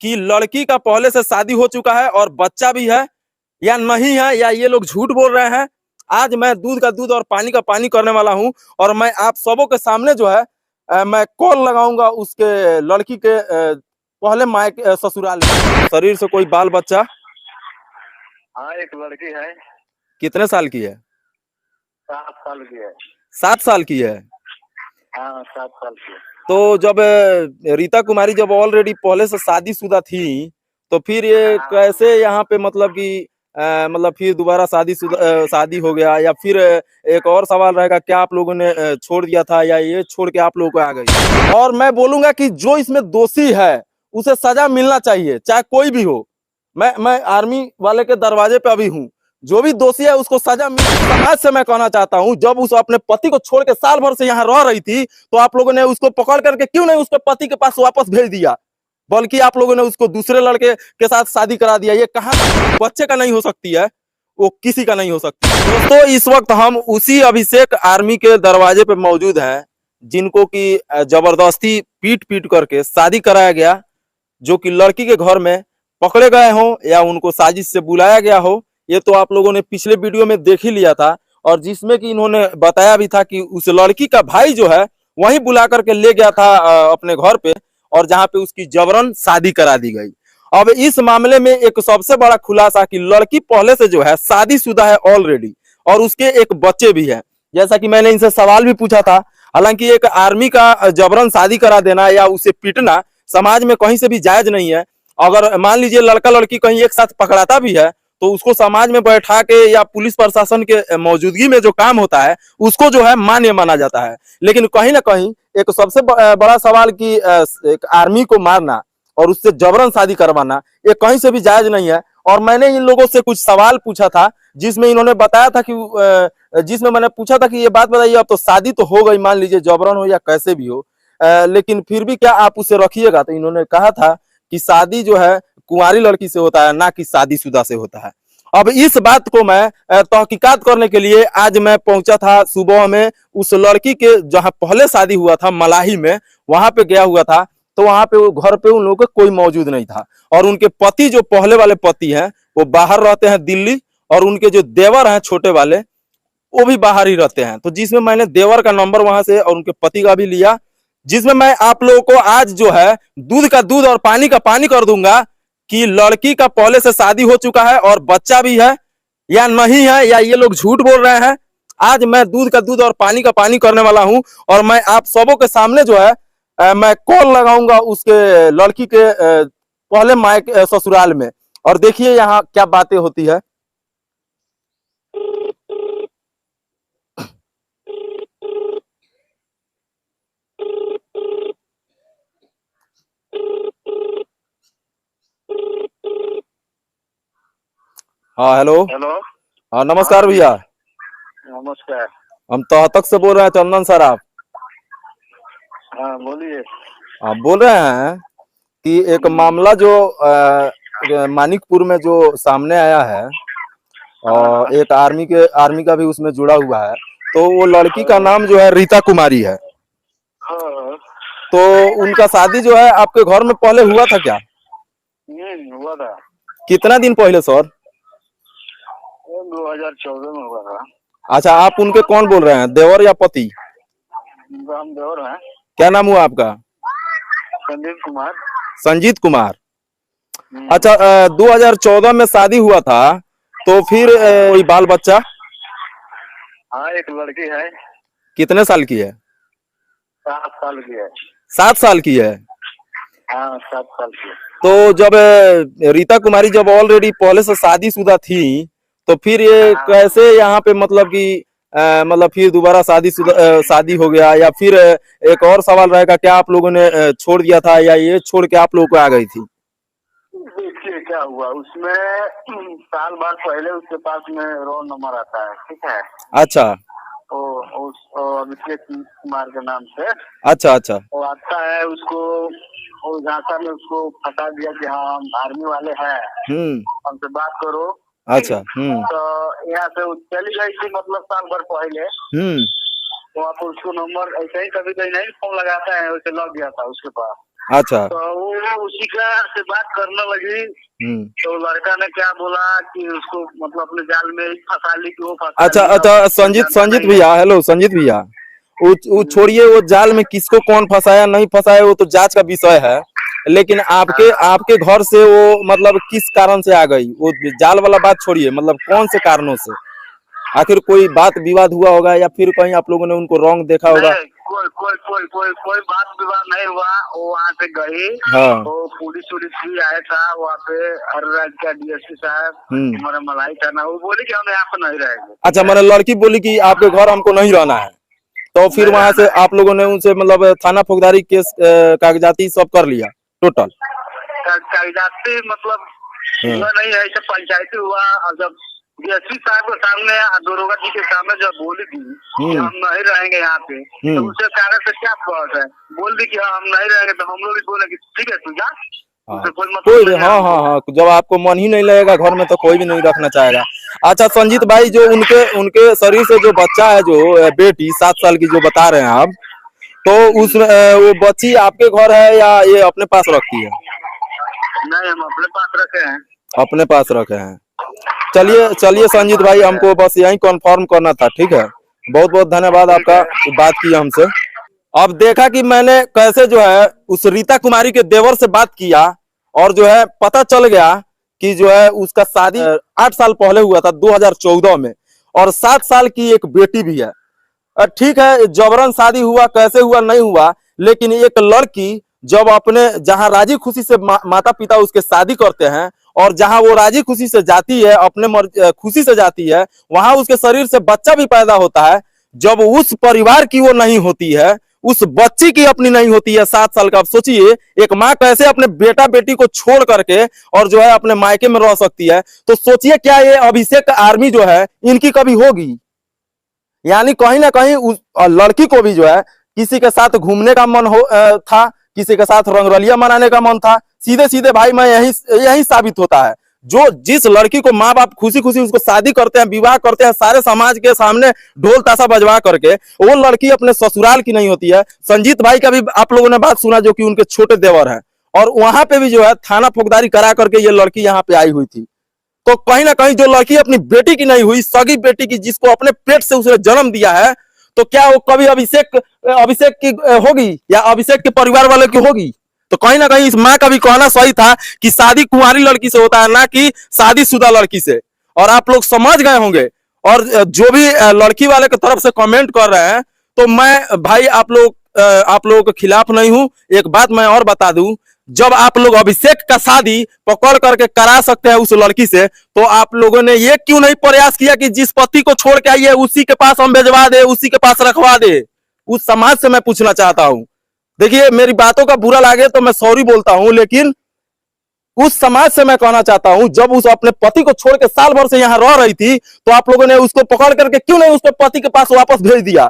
कि लड़की का पहले से शादी हो चुका है और बच्चा भी है या नहीं है, या ये लोग झूठ बोल रहे हैं। आज मैं दूध का दूध और पानी का पानी करने वाला हूं और मैं आप सबों के सामने जो है मैं कॉल लगाऊंगा उसके लड़की के पहले मायके ससुराल में। शरीर से कोई बाल बच्चा? हाँ, एक लड़की है। कितने साल की है? 7 साल की है। 7 साल की है। हाँ, 7 साल की है। तो जब रीता कुमारी जब ऑलरेडी पहले से शादीशुदा थी, तो फिर ये कैसे यहाँ पे मतलब कि मतलब फिर दोबारा शादी हो गया, या फिर एक और सवाल रहेगा, क्या आप लोगों ने छोड़ दिया था या ये छोड़ के आप लोगों को आ गई? और मैं बोलूंगा कि जो इसमें दोषी है उसे सजा मिलना चाहिए, चाहे कोई भी हो। मैं आर्मी वाले के दरवाजे पे अभी हूँ। जो भी दोषी है उसको सजा मिले। समाज से मैं कहना चाहता हूँ, जब उस अपने पति को छोड़ के साल भर से यहाँ रह रही थी, तो आप लोगों ने उसको पकड़ करके क्यों नहीं उसके पति के पास वापस भेज दिया, बल्कि आप लोगों ने उसको दूसरे लड़के के साथ शादी करा दिया। ये कहाँ बच्चे का नहीं हो सकती है, वो किसी का नहीं हो सकती। दोस्तों, इस वक्त हम उसी अभिषेक आर्मी के दरवाजे पे मौजूद हैं जिनको कि जबरदस्ती पीट पीट करके शादी कराया गया, जो कि लड़की के घर में पकड़े गए हो या उनको साजिश से बुलाया गया हो, ये तो आप लोगों ने पिछले वीडियो में देख ही लिया था। और जिसमें कि इन्होंने बताया भी था कि उस लड़की का भाई जो है वहीं बुला करके ले गया था अपने घर पे, और जहां पे उसकी जबरन शादी करा दी गई। अब इस मामले में एक सबसे बड़ा खुलासा कि लड़की पहले से जो है शादीशुदा है ऑलरेडी, और उसके एक बच्चे भी है। जैसा कि मैंने इनसे सवाल भी पूछा था, हालांकि एक आर्मी का जबरन शादी करा देना या उसे पीटना समाज में कहीं से भी जायज नहीं है। अगर मान लीजिए लड़का लड़की कहीं एक साथ पकड़ाता भी है, तो उसको समाज में बैठा के या पुलिस प्रशासन के मौजूदगी में जो काम होता है उसको जो है मान्य माना जाता है। लेकिन कहीं ना कहीं एक सबसे बड़ा सवाल कि एक आर्मी को मारना और उससे जबरन शादी करवाना, ये कहीं से भी जायज नहीं है। और मैंने इन लोगों से कुछ सवाल पूछा था, जिसमें इन्होंने बताया था कि जिसमें मैंने पूछा था कि ये बात बताइए, अब तो शादी तो हो गई, मान लीजिए जबरन हो या कैसे भी हो, लेकिन फिर भी क्या आप उसे रखिएगा? तो इन्होंने कहा था कि शादी जो है कुंवारी लड़की से होता है, ना कि शादीशुदा से होता है। अब इस बात को मैं तहकीकात करने के लिए आज मैं पहुंचा था सुबह में उस लड़की के जहां पहले शादी हुआ था मलाही में, वहां पे गया हुआ था। तो वहां पे वो घर पे उन लोगों का कोई मौजूद नहीं था, और उनके पति जो पहले वाले पति हैं वो बाहर रहते हैं दिल्ली, और उनके जो देवर हैं छोटे वाले वो भी बाहर ही रहते हैं। तो जिसमें मैंने देवर का नंबर वहां से और उनके पति का भी लिया, जिसमें मैं आप लोगों को आज जो है दूध का दूध और पानी का पानी कर दूंगा कि लड़की का पहले से शादी हो चुका है और बच्चा भी है या नहीं है, या ये लोग झूठ बोल रहे हैं। आज मैं दूध का दूध और पानी का पानी करने वाला हूं, और मैं आप सबों के सामने जो है मैं कॉल लगाऊंगा उसके लड़की के पहले मायके ससुराल में, और देखिए यहाँ क्या बातें होती है। हाँ, हेलो। हेलो। हाँ, नमस्कार भैया। नमस्कार। हम तहतक से बोल रहे हैं, चंदन सर आप। हाँ, बोलिए। आप बोल रहे हैं कि एक मामला जो मानिकपुर में जो सामने आया है, और एक आर्मी का भी उसमें जुड़ा हुआ है, तो वो लड़की का नाम जो है रीता कुमारी है। हाँ, तो उनका शादी जो है आपके घर में पहले हुआ था क्या? हुआ था। कितना दिन पहले सर? 2014 में हुआ था। अच्छा, आप उनके कौन बोल रहे हैं, देवर या पति? हम देवर हैं। क्या नाम हुआ आपका? संदीप कुमार। संजीत कुमार। अच्छा, 2014 में शादी हुआ था, तो फिर कोई बाल बच्चा? हाँ, एक लड़की है। कितने साल की है? 7 साल की है। 7 साल की है। हाँ, 7 साल की है। तो जब रीता कुमारी जब ऑलरेडी पहले से शादीशुदा थी, तो फिर ये कैसे यहाँ पे मतलब कि मतलब फिर दोबारा शादी हो गया, या फिर एक और सवाल रहेगा, क्या आप लोगों ने छोड़ दिया था या ये छोड़ के आप लोगों को आ गई थी? देखिए क्या हुआ उसमें, साल भर पहले उसके पास में रोल नंबर आता है, ठीक है। अच्छा। तो उस अभिषेक कुमार के नाम से। अच्छा अच्छा। वो आता है, उसको और झांसा में उसको फंसा दिया कि हाँ हम आर्मी वाले हैं, हमसे बात करो। अच्छा। तो यहाँ से वो चली गई थी, मतलब साल भर पहले। तो आप उसको नंबर ऐसे ही कभी कहीं नहीं फोन लगाता है, वैसे लग गया था उसके पास। अच्छा। तो वो उसी का से बात करने लगी। तो लड़का ने क्या बोला कि उसको मतलब अपने जाल में फंसा ली कि वो फंसा अच्छा लिया, अच्छा, उसको संजीत जानता संजीत नहीं है। भैया, हेलो संजीत भैया, वो छोड़िए, वो जाल में किसको कौन फंसाया नहीं फंसाया वो तो जांच का विषय है। लेकिन आपके आपके घर से वो मतलब किस कारण से आ गई? वो जाल वाला बात छोड़िए, मतलब कौन से कारणों से? आखिर कोई बात विवाद हुआ होगा या फिर कहीं आप लोगों ने उनको रॉन्ग देखा होगा? नहीं, कोई कोई कोई कोई कोई बात विवाद नहीं हुआ। वो वहाँ से गई, हाँ। वो पुलिस उलिस भी आया था वहाँ पे, हर राज्य का डीएसपी साहब हमारा मलाई था ना, वो बोली कि हम यहाँ पे नहीं रहेंगे। अच्छा, मैंने लड़की बोली कि आपके घर हमको नहीं रहना है, तो फिर वहां से आप लोगों ने उनसे मतलब थाना फौजदारी केस कागजाती सब कर लिया टोटल? कागजाती मतलब हुआ नहीं है, ऐसे पंचायती हुआ। और जब डीएसपी साहब के सामने, दरोगा जी के सामने जब बोली थी कि हम नहीं रहेंगे यहाँ पे, तो उससे कागज से क्या बात है, बोल दी कि हम नहीं रहेंगे, तो हम लोग भी बोले कि ठीक है तू जा, उससे कोई मतलब कोई नहीं है। हाँ हाँ हाँ, जब आपको मन ही नहीं लगेगा घर में तो कोई भी नहीं रखना चाहेगा। अच्छा संजीत भाई, जो उनके उनके शरीर से जो बच्चा है, जो बेटी 7 साल की जो बता रहे हैं आप, तो उस वो बच्ची आपके घर है या ये अपने पास रखती है? नहीं, हम अपने पास रखे हैं। अपने पास रखे हैं। चलिए चलिए संजीत भाई, हमको बस यही कंफर्म करना था, ठीक है। बहुत बहुत धन्यवाद आपका, बात किया हमसे। अब देखा कि मैंने कैसे जो है उस रीता कुमारी के देवर से बात किया, और जो है पता चल गया कि जो है उसका शादी 8 साल पहले हुआ था 2014 में, और 7 साल की एक बेटी भी है। ठीक है, जबरन शादी हुआ, कैसे हुआ नहीं हुआ, लेकिन एक लड़की जब अपने जहां राजी खुशी से माता पिता उसके शादी करते हैं, और जहां वो राजी खुशी से जाती है, अपने खुशी से जाती है, वहां उसके शरीर से बच्चा भी पैदा होता है। जब उस परिवार की वो नहीं होती है, उस बच्ची की अपनी नहीं होती है 7 साल का, अब सोचिए एक माँ कैसे अपने बेटा बेटी को छोड़ करके और जो है अपने मायके में रह सकती है। तो सोचिए क्या ये अभिषेक आर्मी जो है इनकी कभी होगी? यानी कहीं ना कहीं उस लड़की को भी जो है किसी के साथ घूमने का मन था, किसी के साथ रंगरलिया मनाने का मन था। सीधे सीधे भाई मैं यही यही साबित होता है, जो जिस लड़की को माँ बाप खुशी खुशी उसको शादी करते हैं, विवाह करते हैं, सारे समाज के सामने ढोल ताशा बजवा करके, वो लड़की अपने ससुराल की नहीं होती है। संजीत भाई का भी आप लोगों ने बात सुना, जो कि उनके छोटे देवर हैं, और वहां पे भी जो है थाना फौजदारी करा करके ये लड़की यहाँ पे आई हुई थी। तो कहीं ना कहीं जो लड़की अपनी बेटी की नहीं हुई, सगी बेटी की, जिसको अपने पेट से उसने जन्म दिया है, तो क्या वो कभी अभिषेक अभिषेक की होगी या अभिषेक के परिवार वाले की होगी? तो कहीं ना कहीं इस माँ का भी कहना सही था कि शादी कुंवारी लड़की से होता है, ना कि शादीशुदा लड़की से। और आप लोग समझ गए होंगे। और जो भी लड़की वाले की तरफ से कमेंट कर रहे हैं, तो मैं भाई आप लोगों के खिलाफ नहीं हूं। एक बात मैं और बता दूं, जब आप लोग अभिषेक का शादी पकड़ करके करा सकते हैं उस लड़की से, तो आप लोगों ने ये क्यों नहीं प्रयास किया कि जिस पति को छोड़ के आई है उसी के पास हम भेजवा दे, उसी के पास रखवा दे? उस समाज से मैं पूछना चाहता हूं। देखिए मेरी बातों का बुरा लगे तो मैं सॉरी बोलता हूं, लेकिन उस समाज से मैं कहना चाहता हूं, जब उस अपने पति को छोड़ के साल भर से यहां रह रही थी, तो आप लोगों ने उसको पकड़ करके क्यों नहीं उसके पति के पास वापस भेज दिया,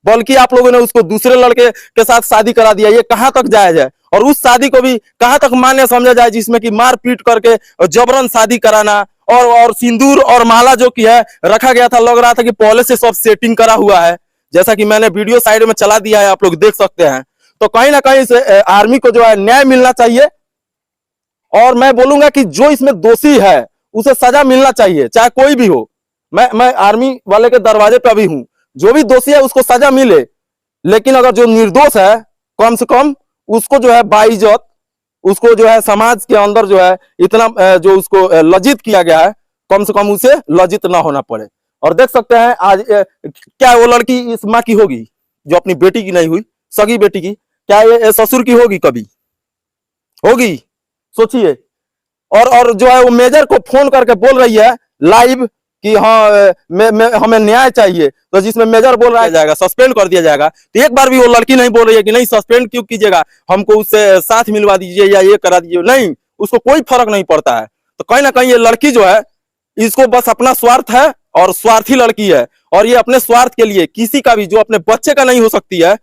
बल्कि आप लोगों ने उसको दूसरे लड़के के साथ शादी करा दिया? ये कहां तक जायज है? और उस शादी को भी कहां तक मान्य समझा जाए, जिसमें कि मार पीट करके जबरन शादी कराना, और सिंदूर और माला जो की है रखा गया था, लग रहा था कि पहले से सब सेटिंग करा हुआ है, जैसा कि मैंने वीडियो साइड में चला दिया है, आप लोग देख सकते हैं। तो कहीं ना कहीं से आर्मी को जो है न्याय मिलना चाहिए, और मैं बोलूंगा कि जो इसमें दोषी है उसे सजा मिलना चाहिए, चाहे कोई भी हो। मैं आर्मी वाले के दरवाजे पर भी हूं, जो भी दोषी है उसको सजा मिले, लेकिन अगर जो निर्दोष है, कम से कम उसको जो है बाइज्जत, उसको जो है समाज के अंदर जो है इतना जो उसको लज्जित किया गया है, कम से कम उसे लज्जित ना होना पड़े। और देख सकते हैं आज क्या वो लड़की इस माँ की होगी जो अपनी बेटी की नहीं हुई, सगी बेटी की? क्या ये ससुर की होगी? कभी होगी? सोचिए। और जो है वो मेजर को फोन करके बोल रही है लाइव कि हाँ हमें न्याय चाहिए, तो जिसमें मेजर बोल रहा है जाएगा सस्पेंड कर दिया जाएगा, तो एक बार भी वो लड़की नहीं बोल रही है कि नहीं सस्पेंड क्यों कीजिएगा, हमको उससे साथ मिलवा दीजिए या ये करा दीजिए। नहीं, उसको कोई फर्क नहीं पड़ता है। तो कहीं ना कहीं ये लड़की जो है, इसको बस अपना स्वार्थ है, और स्वार्थी लड़की है, और ये अपने स्वार्थ के लिए किसी का भी, जो अपने बच्चे का नहीं हो सकती है,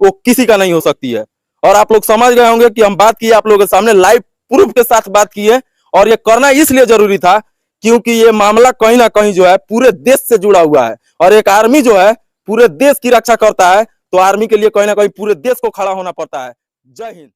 वो किसी का नहीं हो सकती है। और आप लोग समझ गए होंगे कि हम बात किए आप लोगों के सामने, लाइव प्रूफ के साथ बात की है, और ये करना इसलिए जरूरी था क्योंकि ये मामला कहीं ना कहीं जो है पूरे देश से जुड़ा हुआ है, और एक आर्मी जो है पूरे देश की रक्षा करता है, तो आर्मी के लिए कहीं ना कहीं पूरे देश को खड़ा होना पड़ता है। जय हिंद।